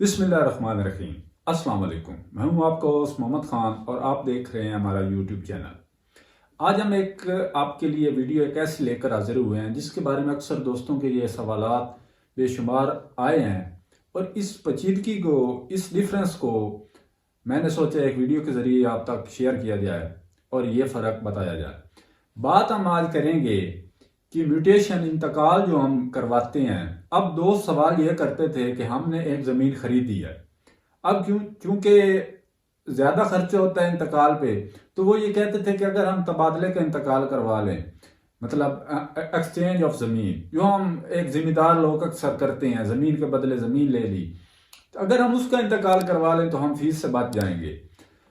बिस्मिल्लाहिर्रहमानिर्रहीम। अस्सलाम वालेकुम। मैं हूं आपका होस्ट मोहम्मद खान और आप देख रहे हैं हमारा यूट्यूब चैनल। आज हम आपके लिए वीडियो एक ऐसी लेकर हाजिर हुए हैं जिसके बारे में अक्सर दोस्तों के लिए सवालात बेशुमार आए हैं और इस पेचीदगी को, इस डिफरेंस को मैंने सोचा एक वीडियो के ज़रिए आप तक शेयर किया जाए और ये फ़र्क बताया जाए। बात हम आज करेंगे कि म्यूटेशन इंतकाल जो हम करवाते हैं। अब दोस्त सवाल ये करते थे कि हमने एक ज़मीन खरीदी है, अब क्योंकि ज़्यादा खर्चा होता है इंतकाल पे, तो वो ये कहते थे कि अगर हम तबादले का इंतकाल करवा लें, मतलब एक्सचेंज ऑफ ज़मीन, जो हम एक ज़िम्मेदार लोग अक्सर करते हैं, ज़मीन के बदले ज़मीन ले ली, तो अगर हम उसका इंतकाल करवा लें तो हम फीस से बच जाएंगे।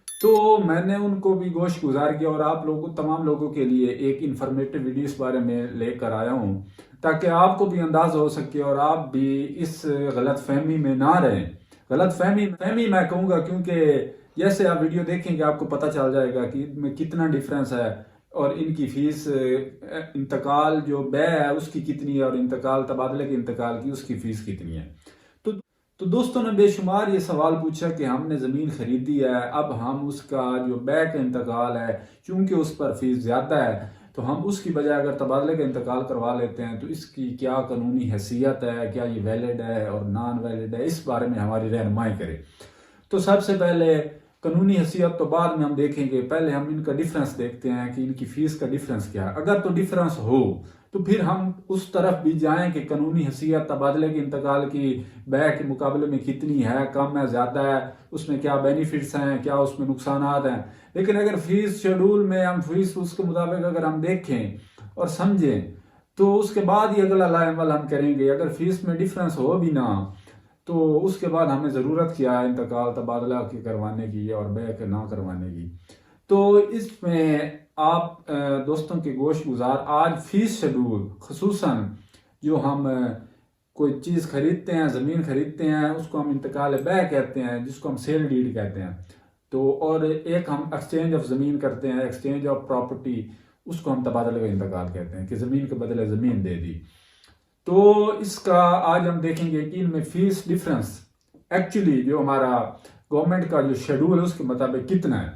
तो मैंने उनको भी गोश गुजार किया और आप लोगों, तमाम लोगों के लिए एक इन्फॉर्मेटिव वीडियो इस बारे में लेकर आया हूँ ताकि आपको भी अंदाज हो सके और आप भी इस गलत फहमी में ना रहें। गलत फहमी मैं कहूँगा क्योंकि जैसे आप वीडियो देखेंगे आपको पता चल जाएगा कि इनमें कितना डिफरेंस है और इनकी फीस, इंतकाल जो बै है उसकी कितनी है और इंतकाल तबादले के इंतकाल की उसकी फीस कितनी है। तो तो दोस्तों ने बेशुमार ये सवाल पूछा कि हमने ज़मीन खरीदी है, अब हम उसका जो बै का इंतकाल है चूंकि उस पर फीस ज़्यादा है तो हम उसकी बजाय अगर तबादले का इंतकाल करवा लेते हैं तो इसकी क्या कानूनी हैसियत है, क्या ये वैलिड है और नॉन वैलिड है, इस बारे में हमारी रहनुमाई करें। तो सबसे पहले कानूनी हैसियत तो बाद में हम देखेंगे, पहले हम इनका डिफरेंस देखते हैं कि इनकी फीस का डिफरेंस क्या है। अगर तो डिफरेंस हो तो फिर हम उस तरफ भी जाएं कि कानूनी हैसियत तबादले के इंतकाल की बै के मुकाबले में कितनी है, कम है, ज़्यादा है, उसमें क्या बेनिफिट्स हैं, क्या उसमें नुकसान हैं। लेकिन अगर फीस शेड्यूल में हम फीस उसके मुताबिक अगर हम देखें और समझें तो उसके बाद ही अगला अमल हम करेंगे। अगर फीस में डिफरेंस हो भी ना तो उसके बाद हमें ज़रूरत क्या है इंतकाल तबादला की करवाने की और बै के ना करवाने की। तो इसमें आप दोस्तों के गोश गुजार आज फीस शेड्यूल, खसूसन जो हम कोई चीज़ खरीदते हैं, ज़मीन खरीदते हैं, उसको हम इंतकाल बै कहते हैं, जिसको हम सेल डीड कहते हैं। तो और एक हम एक्सचेंज ऑफ ज़मीन करते हैं, एक्सचेंज ऑफ प्रॉपर्टी, उसको हम तबादले का इंतकाल कहते हैं कि ज़मीन के बदले ज़मीन दे दी। तो इसका आज हम देखेंगे कि इनमें फीस डिफरेंस एक्चुअली जो हमारा गवर्नमेंट का जो शेड्यूल है उसके मुताबिक कितना है।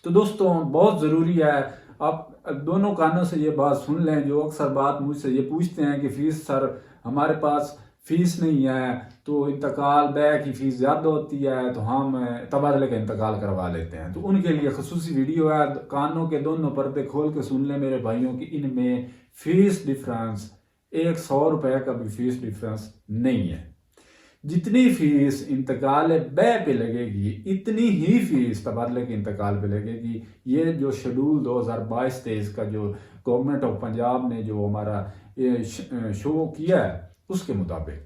तो दोस्तों बहुत ज़रूरी है आप दोनों कानों से ये बात सुन लें। जो अक्सर बात मुझसे ये पूछते हैं कि फ़ीस सर हमारे पास फ़ीस नहीं है तो इंतकाल बै की फ़ीस ज़्यादा होती है तो हम तबादले का इंतकाल करवा लेते हैं। तो उनके लिए खसूसी वीडियो है, कानों के दोनों पर्दे खोल के सुन लें मेरे भाइयों की। इनमें फ़ीस डिफरेंस 100 रुपये का भी फीस डिफरेंस नहीं है। जितनी फीस इंतकाल बै पे लगेगी इतनी ही फीस तबादले के इंतकाल पे लगेगी। ये जो शेड्यूल 2022-23 का जो गवर्नमेंट ऑफ पंजाब ने जो हमारा शो किया है उसके मुताबिक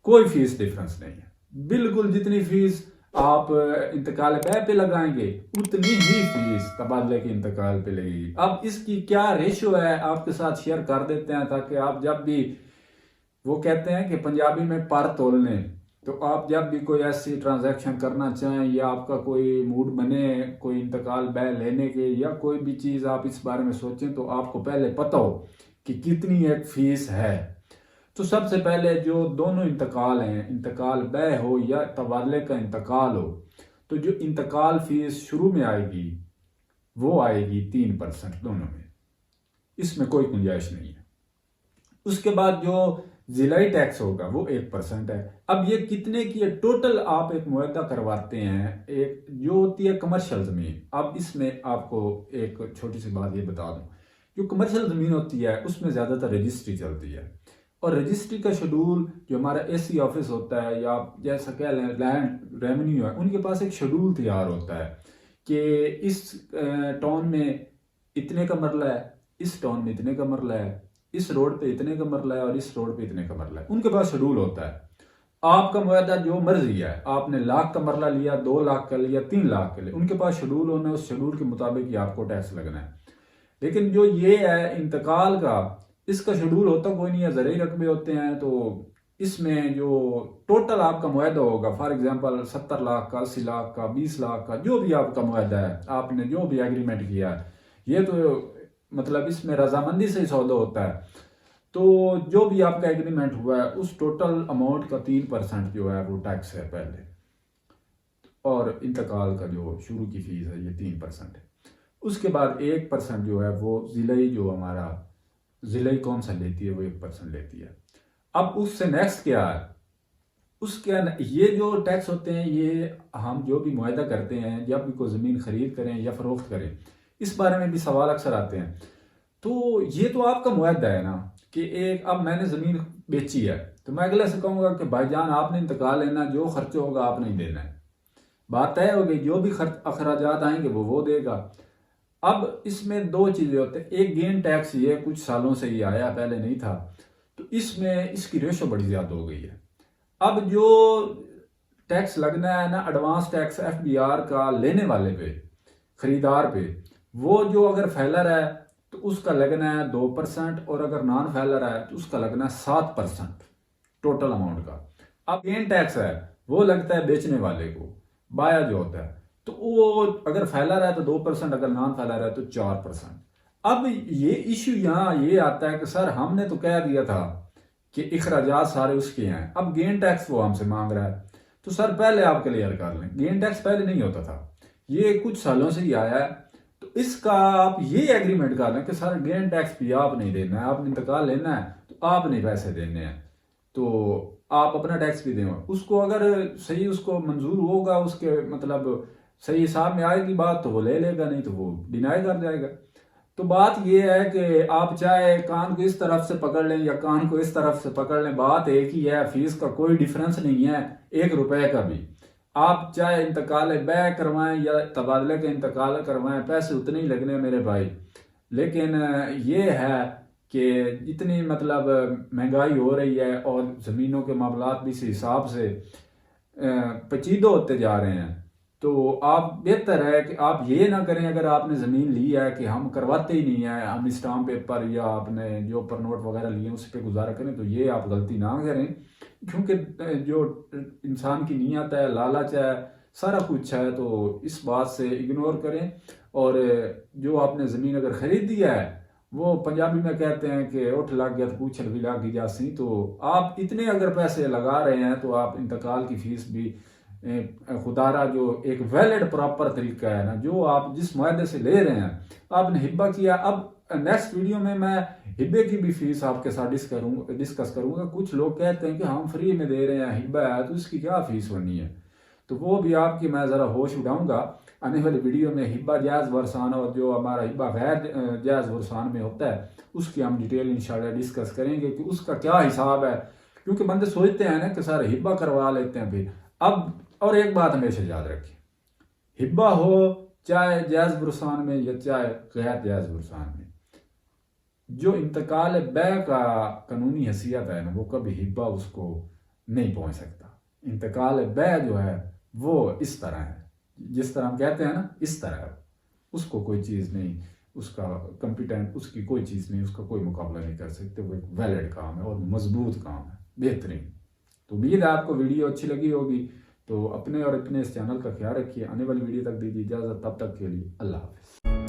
कोई फीस डिफरेंस नहीं है। बिल्कुल जितनी फीस आप इंतकाल बै पे लगाएंगे उतनी ही फीस तबादले के इंतकाल पे लगेगी। अब इसकी क्या रेशो है आपके साथ शेयर कर देते हैं ताकि आप जब भी, वो कहते हैं कि पंजाबी में पर तोलने, तो आप जब भी कोई ऐसी ट्रांजैक्शन करना चाहें या आपका कोई मूड बने कोई इंतकाल बै लेने के या कोई भी चीज़ आप इस बारे में सोचें तो आपको पहले पता हो कि कितनी एक फीस है। तो सबसे पहले जो दोनों इंतकाल हैं, इंतकाल बै हो या तबादले का इंतकाल हो, तो जो इंतकाल फीस शुरू में आएगी वो आएगी 3% दोनों में, इसमें कोई गुंजाइश नहीं है। उसके बाद जो जिलाई टैक्स होगा वो 1% है। अब ये कितने की है टोटल आप एक मुआहदा करवाते हैं, एक जो होती है कमर्शियल ज़मीन। अब इसमें आपको एक छोटी सी बात ये बता दूं, जो कमर्शियल ज़मीन होती है उसमें ज़्यादातर रजिस्ट्री चलती है और रजिस्ट्री का शेड्यूल जो हमारा एसी ऑफिस होता है या जैसा कह लें लैंड रेवेन्यू है, उनके पास एक शेड्यूल तैयार होता है कि इस टाउन में इतने का मरला है, इस टाउन में इतने का मरला है, इस रोड पे इतने का मरला है और इस रोड पे इतने का मरला है। उनके पास शेड्यूल होता है। आपका मुआहदा जो मर्जी है, आपने लाख का मरला लिया, 2 लाख का लिया, 3 लाख का लिया, उनके पास शेड्यूल होना है, उस शेड्यूल के मुताबिक ही आपको टैक्स लगना है। लेकिन जो ये है इंतकाल का, इसका शेड्यूल होता कोई नहीं है, ज़रूरी रकबे होते हैं। तो इसमें जो टोटल आपका मुआहदा होगा, फॉर एग्जांपल 70 लाख का, 80 लाख का, 20 लाख का, जो भी आपका मुआहदा है, आपने जो भी एग्रीमेंट किया है, ये तो मतलब इसमें रजामंदी से ही सौदा होता है। तो जो भी आपका एग्रीमेंट हुआ है उस टोटल अमाउंट का 3% जो है वो टैक्स है पहले, और इंतकाल का जो शुरू की फीस है ये 3% है। उसके बाद 1% जो है वो ज़िले जो हमारा ज़िले कौंसिल लेती है वो 1% लेती है। अब उससे नेक्स्ट क्या है, उसके ये जो टैक्स होते हैं ये हम जो भी मुआहदा करते हैं, जब भी कोई ज़मीन खरीद करें या फरोख्त करें, इस बारे में भी सवाल अक्सर आते हैं। तो ये तो आपका मुआहदा है ना कि एक अब मैंने ज़मीन बेची है तो मैं अगले से कहूँगा कि भाईजान आपने इंतकाल लेना, जो खर्च होगा आपने ही देना है, बात तय हो गई, जो भी खर्च अखराजात आएंगे वो देगा। अब इसमें दो चीज़ें होते हैं, एक गेन टैक्स ये कुछ सालों से ही आया, पहले नहीं था, तो इसमें इसकी रेशो बड़ी ज़्यादा हो गई है। अब जो टैक्स लगना है ना एडवांस टैक्स FBR का लेने वाले पे, खरीदार पे, वो जो अगर फैलर है तो उसका लगना है 2%, और अगर नॉन फैलर है तो उसका लगना है 7% टोटल अमाउंट का। अब गेन टैक्स है वो लगता है बेचने वाले को, बाया जो होता है, तो वो अगर फैलर है तो 2%, अगर नॉन फैलर है तो 4%। अब ये इश्यू यहाँ ये आता है कि सर हमने तो कह दिया था कि इखराजात सारे उसके हैं, अब गेन टैक्स वो हमसे मांग रहा है। तो सर पहले आप क्लियर कर लें, गेन टैक्स पहले नहीं होता था, ये कुछ सालों से ही आया है, तो इसका आप ये एग्रीमेंट कर लें कि सर गेन टैक्स भी आप नहीं देना है, आपने इंतकाल लेना है तो आप नहीं पैसे देने हैं, तो आप अपना टैक्स भी दें। उसको अगर सही उसको मंजूर होगा, उसके मतलब सही हिसाब में आएगी बात तो वो ले लेगा, नहीं तो वो डिनाई कर जाएगा। तो बात यह है कि आप चाहे कान को इस तरफ से पकड़ लें या कान को इस तरफ से पकड़ लें, बात एक ही है, फीस का कोई डिफरेंस नहीं है 1 रुपए का भी। आप चाहे इंतकाल बै करवाएं या तबादले के इंतकाल करवाएं, पैसे उतने ही लगने हैं मेरे भाई। लेकिन ये है कि जितनी मतलब महंगाई हो रही है और ज़मीनों के मामलात भी इस हिसाब से पेचीदा होते जा रहे हैं, तो आप बेहतर है कि आप ये ना करें, अगर आपने ज़मीन ली है कि हम करवाते ही नहीं है, हम स्टाम्प पेपर या आपने जो पर नोट वगैरह लिए उस पर गुजारा करें, तो ये आप गलती ना करें, क्योंकि जो इंसान की नीयत है, लालच है, सारा कुछ है, तो इस बात से इग्नोर करें। और जो आपने ज़मीन अगर खरीदी है, वो पंजाबी में कहते हैं कि उठ लग गया तो पूछल भी लग जासी, तो आप इतने अगर पैसे लगा रहे हैं तो आप इंतकाल की फीस भी खुदारा जो एक वैलिड प्रॉपर तरीका है ना, जो आप जिस मुआहदे से ले रहे हैं, आपने हिब्बा किया। अब नेक्स्ट वीडियो में मैं हिब्बे की भी फीस आपके साथ डिस्कस करूंगा। कुछ लोग कहते हैं कि हम फ्री में दे रहे हैं, हिब्बा है तो इसकी क्या फीस होनी है, तो वो भी आपकी मैं ज़रा होश उठाऊंगा आने वाली वीडियो में। हिब्बा जायज़ वरसान और जो हमारा हिब्बा गैर जायज़ वरसान में होता है उसकी हम डिटेल इंशाल्लाह डिस्कस करेंगे कि उसका क्या हिसाब है, क्योंकि बंदे सोचते हैं ना कि सारे हिब्बा करवा लेते हैं फिर। अब और एक बात हमेशा याद रखें, हिब्बा हो चाहे जायज़ वरसान में या चाहे गैर जायज़ वरसान में, जो इंतकाल बै का कानूनी हैसियत है ना, वो कभी हिब्बा उसको नहीं पहुंच सकता। इंतकाल बै जो है वो इस तरह है, जिस तरह हम कहते हैं ना, इस तरह है, उसको कोई चीज़ नहीं, उसका कंपिटेंट उसकी कोई चीज़ नहीं, उसका कोई मुकाबला नहीं कर सकते। वो एक वैलिड काम है और मजबूत काम है, बेहतरीन। तो उम्मीद है आपको वीडियो अच्छी लगी होगी। तो अपने और अपने इस चैनल का ख्याल रखिए। आने वाली वीडियो तक दीजिए इजाज़त, तब तक के लिए अल्लाह हाफ़िज़।